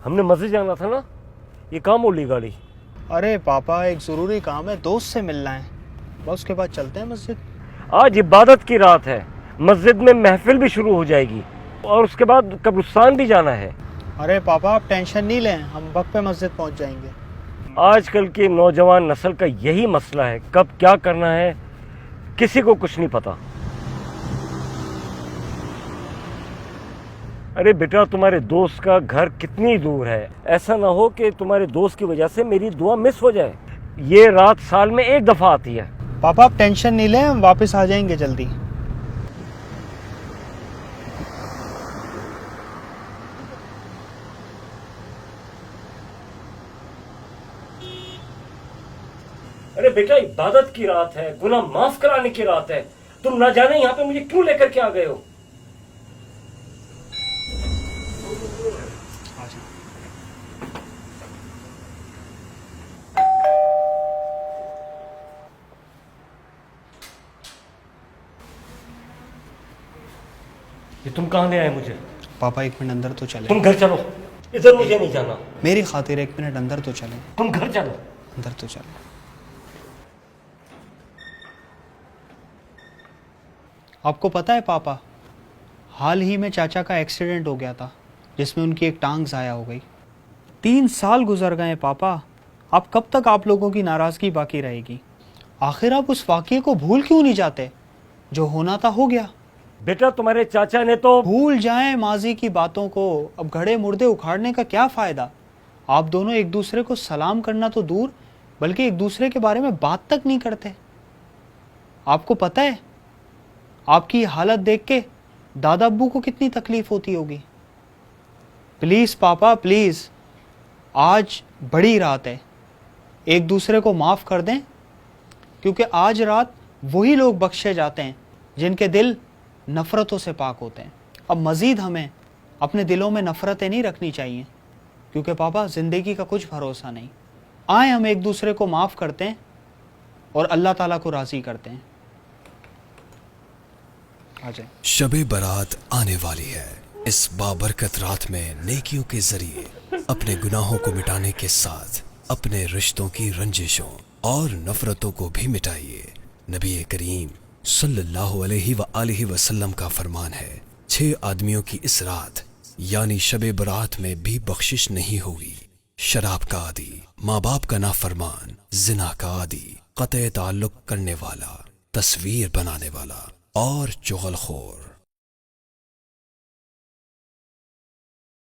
हमने मस्जिद जाना था ना, ये काम बोली गाड़ी। अरे पापा, एक ज़रूरी काम है, दोस्त से मिलना है, बस उसके बाद चलते हैं मस्जिद। आज इबादत की रात है, मस्जिद में महफिल भी शुरू हो जाएगी और उसके बाद कब्रिस्तान भी जाना है। अरे पापा, आप टेंशन नहीं लें, हम वक्त पे मस्जिद पहुंच जाएंगे। आजकल की नौजवान नस्ल का यही मसला है, कब क्या करना है किसी को कुछ नहीं पता। अरे बेटा, तुम्हारे दोस्त का घर कितनी दूर है, ऐसा ना हो कि तुम्हारे दोस्त की वजह से मेरी दुआ मिस हो जाए। ये रात साल में एक दफा आती है। पापा आप टेंशन नहीं लें, हम वापस आ जाएंगे जल्दी। अरे बेटा, इबादत की रात है, गुनाह माफ कराने की रात है, तुम ना जाने यहाँ पे मुझे क्यों लेकर के आ गए हो। ये तुम कहाँ ले आए मुझे? पापा एक मिनट अंदर तो चले। तुम घर चलो, इधर मुझे नहीं जाना। मेरी खातिर एक मिनट अंदर तो चले। तुम घर चलो। अंदर तो चले। आपको पता है पापा, हाल ही में चाचा का एक्सीडेंट हो गया था जिसमें उनकी एक टांग ज़ाया हो गई। 3 साल गुजर गए हैं पापा, अब कब तक आप लोगों की नाराज़गी बाकी रहेगी? आखिर आप उस वाक़ये को भूल क्यों नहीं जाते? जो होना था हो गया। बेटा, तुम्हारे चाचा ने तो। भूल जाएं माजी की बातों को, अब घड़े मुर्दे उखाड़ने का क्या फ़ायदा? आप दोनों एक दूसरे को सलाम करना तो दूर, बल्कि एक दूसरे के बारे में बात तक नहीं करते। आपको पता है आपकी हालत देख के दादा अब्बू को कितनी तकलीफ होती होगी। प्लीज़ पापा प्लीज़, आज बड़ी रात है, एक दूसरे को माफ़ कर दें, क्योंकि आज रात वही लोग बख्शे जाते हैं जिनके दिल नफ़रतों से पाक होते हैं। अब मज़ीद हमें अपने दिलों में नफ़रतें नहीं रखनी चाहिए, क्योंकि पापा ज़िंदगी का कुछ भरोसा नहीं। आए हम एक दूसरे को माफ़ करते हैं और अल्लाह ताला को राज़ी करते हैं। आ जाए। शबे बारात आने वाली है। इस बाबरकत रात में नेकियों के जरिए अपने गुनाहों को मिटाने के साथ अपने रिश्तों की रंजिशों और नफरतों को भी मिटाइए। नबी करीम सल्लल्लाहु अलैहि वसल्लम का फरमान है, 6 आदमियों की इस रात यानी शबे बारात में भी बख्शिश नहीं होगी। शराब का आदी, माँ बाप का नाफरमान, जिना का आदी, कतई ताल्लुक करने वाला, तस्वीर बनाने वाला और चुगलखोर।